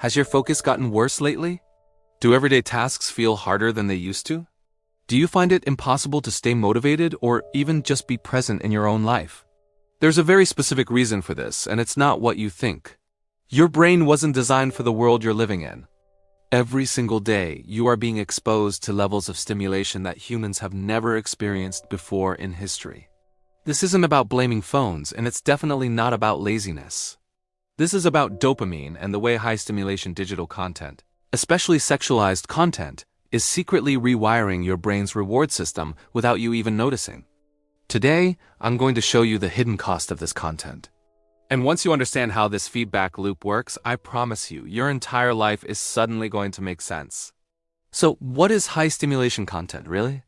Has your focus gotten worse lately? Do everyday tasks feel harder than they used to? Do you find it impossible to stay motivated or even just be present in your own life? There's a very specific reason for this, and it's not what you think. Your brain wasn't designed for the world you're living in. Every single day, you are being exposed to levels of stimulation that humans have never experienced before in history. This isn't about blaming phones, and it's definitely not about laziness. This is about dopamine and the way high-stimulation digital content, especially sexualized content, is secretly rewiring your brain's reward system without you even noticing. Today, I'm going to show you the hidden cost of this content. And once you understand how this feedback loop works, I promise you, your entire life is suddenly going to make sense. So, what is high-stimulation content, really?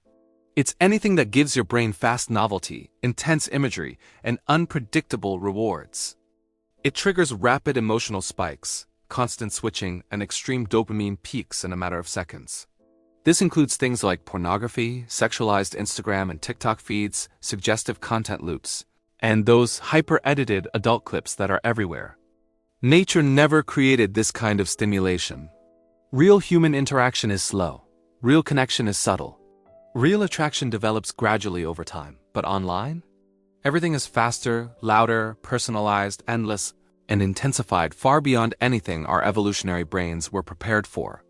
It's anything that gives your brain fast novelty, intense imagery, and unpredictable rewards. It triggers rapid emotional spikes, constant switching, and extreme dopamine peaks in a matter of seconds. This includes things like pornography, sexualized Instagram and TikTok feeds, suggestive content loops, and those hyper-edited adult clips that are everywhere. Nature never created this kind of stimulation. Real human interaction is slow. Real connection is subtle. Real attraction develops gradually over time. But online? Everything is faster, louder, personalized, endless, and intensified far beyond anything our evolutionary brains were prepared for.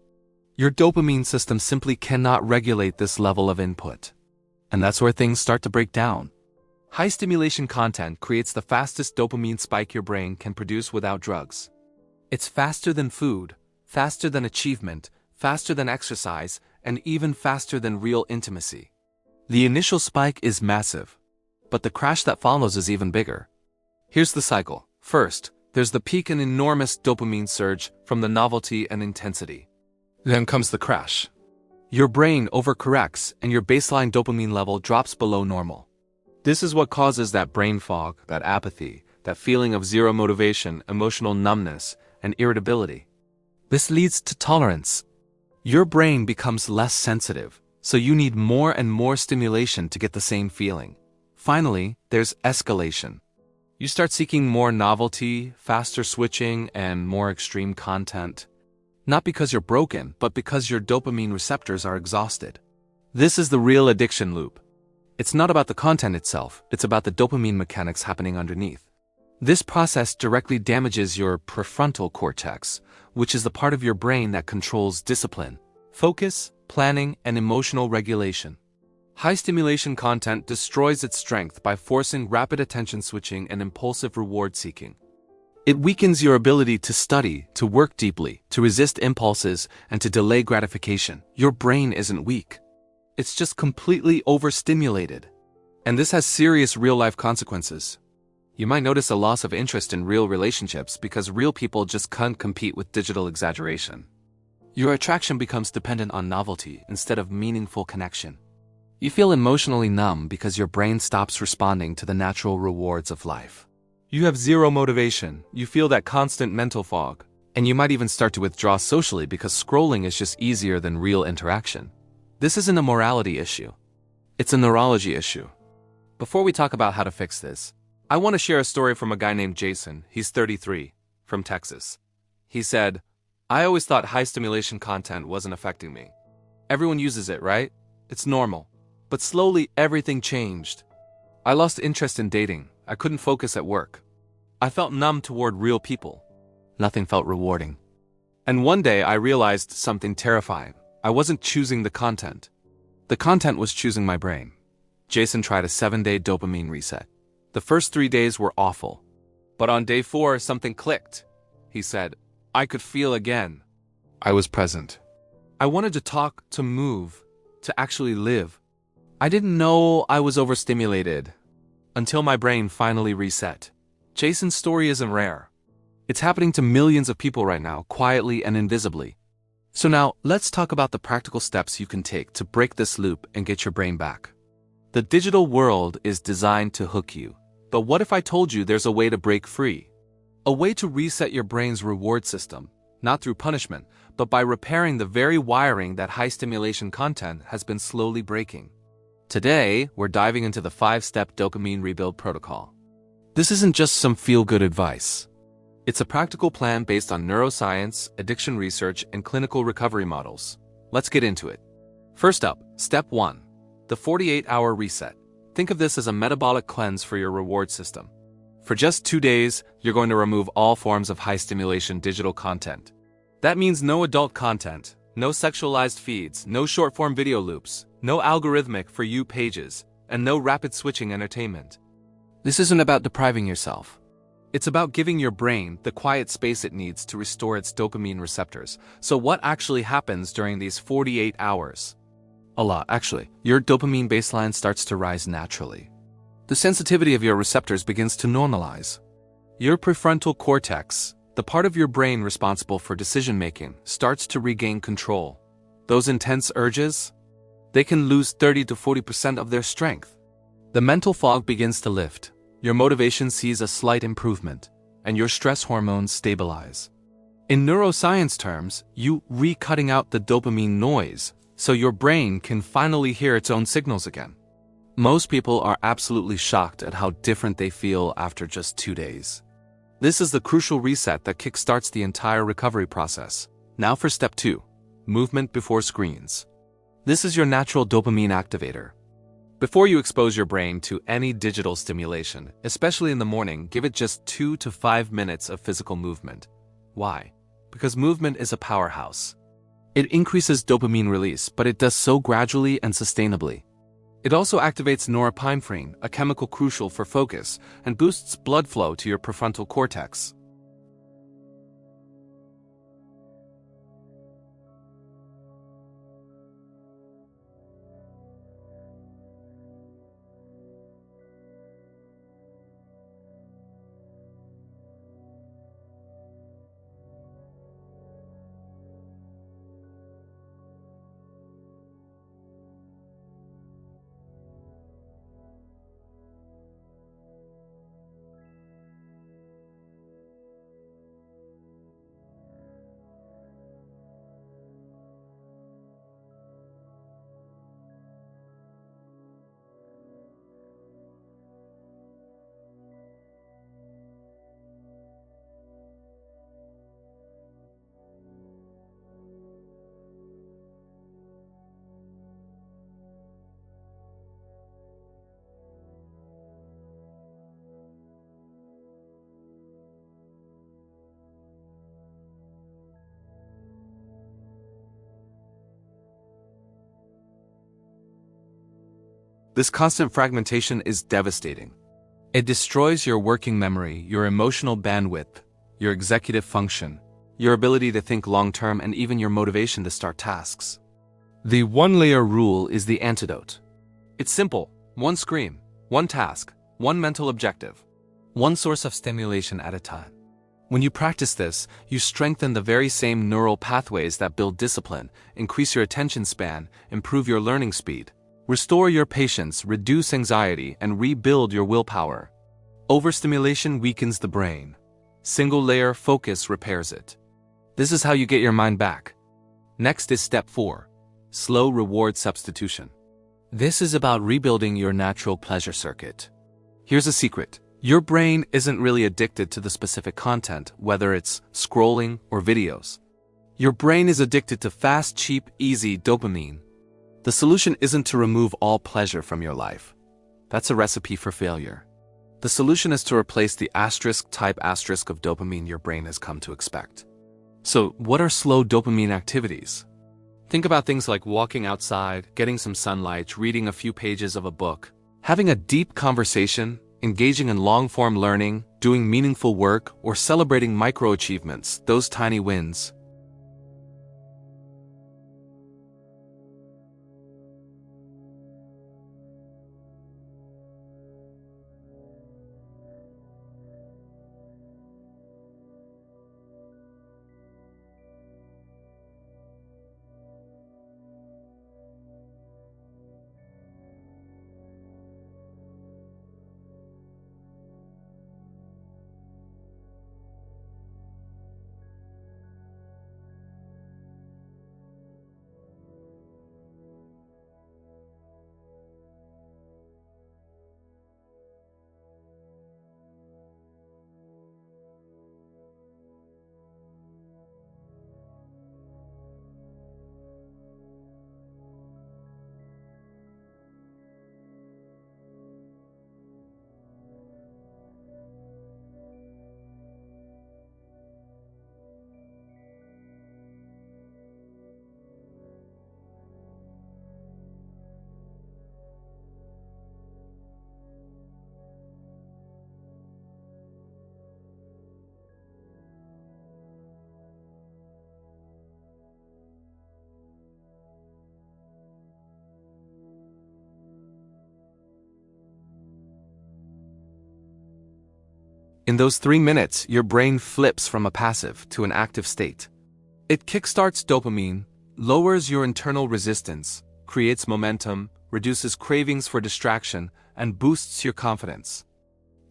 Your dopamine system simply cannot regulate this level of input. And that's where things start to break down. High-stimulation content creates the fastest dopamine spike your brain can produce without drugs. It's faster than food, faster than achievement, faster than exercise, and even faster than real intimacy. The initial spike is massive, but the crash that follows is even bigger. Here's the cycle. First, there's the peak and enormous dopamine surge from the novelty and intensity. Then comes the crash. Your brain overcorrects and your baseline dopamine level drops below normal. This is what causes that brain fog, that apathy, that feeling of zero motivation, emotional numbness, and irritability. This leads to tolerance. Your brain becomes less sensitive, so you need more and more stimulation to get the same feeling. Finally, there's escalation. You start seeking more novelty, faster switching, and more extreme content. Not because you're broken, but because your dopamine receptors are exhausted. This is the real addiction loop. It's not about the content itself, it's about the dopamine mechanics happening underneath. This process directly damages your prefrontal cortex, which is the part of your brain that controls discipline, focus, planning, and emotional regulation. High-stimulation content destroys its strength by forcing rapid attention switching and impulsive reward seeking. It weakens your ability to study, to work deeply, to resist impulses, and to delay gratification. Your brain isn't weak. It's just completely overstimulated. And this has serious real-life consequences. You might notice a loss of interest in real relationships because real people just can't compete with digital exaggeration. Your attraction becomes dependent on novelty instead of meaningful connection. You feel emotionally numb because your brain stops responding to the natural rewards of life. You have zero motivation, you feel that constant mental fog, and you might even start to withdraw socially because scrolling is just easier than real interaction. This isn't a morality issue. It's a neurology issue. Before we talk about how to fix this, I want to share a story from a guy named Jason. He's 33, from Texas. He said, "I always thought high-stimulation content wasn't affecting me. Everyone uses it, right? It's normal. But slowly, everything changed. I lost interest in dating. I couldn't focus at work. I felt numb toward real people. Nothing felt rewarding. And one day, I realized something terrifying. I wasn't choosing the content. The content was choosing my brain." Jason tried a 7-day dopamine reset. The first 3 days were awful. But on day 4, something clicked. He said, "I could feel again. I was present. I wanted to talk, to move, to actually live. I didn't know I was overstimulated until my brain finally reset." Jason's story isn't rare. It's happening to millions of people right now, quietly and invisibly. So now, let's talk about the practical steps you can take to break this loop and get your brain back. The digital world is designed to hook you. But what if I told you there's a way to break free? A way to reset your brain's reward system, not through punishment, but by repairing the very wiring that high-stimulation content has been slowly breaking. Today, we're diving into the 5-step dopamine rebuild protocol. This isn't just some feel-good advice. It's a practical plan based on neuroscience, addiction research, and clinical recovery models. Let's get into it. First up, Step 1. The 48-hour reset. Think of this as a metabolic cleanse for your reward system. For just 2 days, you're going to remove all forms of high-stimulation digital content. That means no adult content, no sexualized feeds, no short-form video loops, no algorithmic For You pages, and no rapid-switching entertainment. This isn't about depriving yourself. It's about giving your brain the quiet space it needs to restore its dopamine receptors. So what actually happens during these 48 hours? A lot, actually. Your dopamine baseline starts to rise naturally. The sensitivity of your receptors begins to normalize. Your prefrontal cortex, the part of your brain responsible for decision-making, starts to regain control. Those intense urges? They can lose 30 to 40% of their strength. The mental fog begins to lift. Your motivation sees a slight improvement, and your stress hormones stabilize. In neuroscience terms, you re-cutting out the dopamine noise, so your brain can finally hear its own signals again. Most people are absolutely shocked at how different they feel after just 2 days. This is the crucial reset that kickstarts the entire recovery process. Now for Step 2, movement before screens. This is your natural dopamine activator. Before you expose your brain to any digital stimulation, especially in the morning, give it just 2 to 5 minutes of physical movement. Why? Because movement is a powerhouse. It increases dopamine release, but it does so gradually and sustainably. It also activates norepinephrine, a chemical crucial for focus, and boosts blood flow to your prefrontal cortex. This constant fragmentation is devastating. It destroys your working memory, your emotional bandwidth, your executive function, your ability to think long-term, and even your motivation to start tasks. The one-layer rule is the antidote. It's simple: one screen, one task, one mental objective, one source of stimulation at a time. When you practice this, you strengthen the very same neural pathways that build discipline, increase your attention span, improve your learning speed, restore your patience, reduce anxiety, and rebuild your willpower. Overstimulation weakens the brain. Single-layer focus repairs it. This is how you get your mind back. Next is Step 4, slow reward substitution. This is about rebuilding your natural pleasure circuit. Here's a secret. Your brain isn't really addicted to the specific content, whether it's scrolling or videos. Your brain is addicted to fast, cheap, easy dopamine. The solution isn't to remove all pleasure from your life. That's a recipe for failure. The solution is to replace the asterisk-type asterisk of dopamine your brain has come to expect. So, what are slow dopamine activities? Think about things like walking outside, getting some sunlight, reading a few pages of a book, having a deep conversation, engaging in long-form learning, doing meaningful work, or celebrating micro-achievements, those tiny wins. In those 3 minutes, your brain flips from a passive to an active state. It kickstarts dopamine, lowers your internal resistance, creates momentum, reduces cravings for distraction, and boosts your confidence.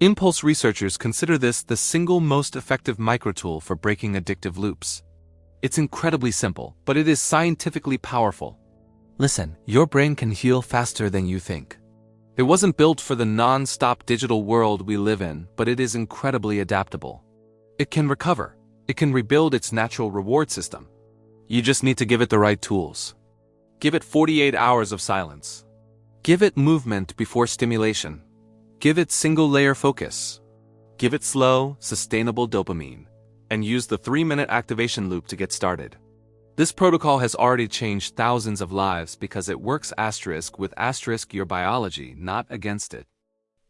Impulse researchers consider this the single most effective microtool for breaking addictive loops. It's incredibly simple, but it is scientifically powerful. Listen, your brain can heal faster than you think. It wasn't built for the non-stop digital world we live in, but it is incredibly adaptable. It can recover. It can rebuild its natural reward system. You just need to give it the right tools. Give it 48 hours of silence. Give it movement before stimulation. Give it single-layer focus. Give it slow, sustainable dopamine. And use the 3-minute activation loop to get started. This protocol has already changed thousands of lives because it works with your biology, not against it.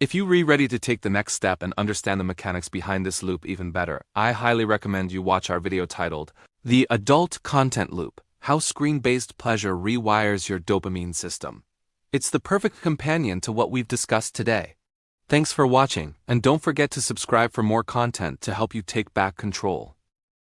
If you're ready to take the next step and understand the mechanics behind this loop even better, I highly recommend you watch our video titled, The Adult Content Loop: How Screen-Based Pleasure Rewires Your Dopamine System. It's the perfect companion to what we've discussed today. Thanks for watching, and don't forget to subscribe for more content to help you take back control.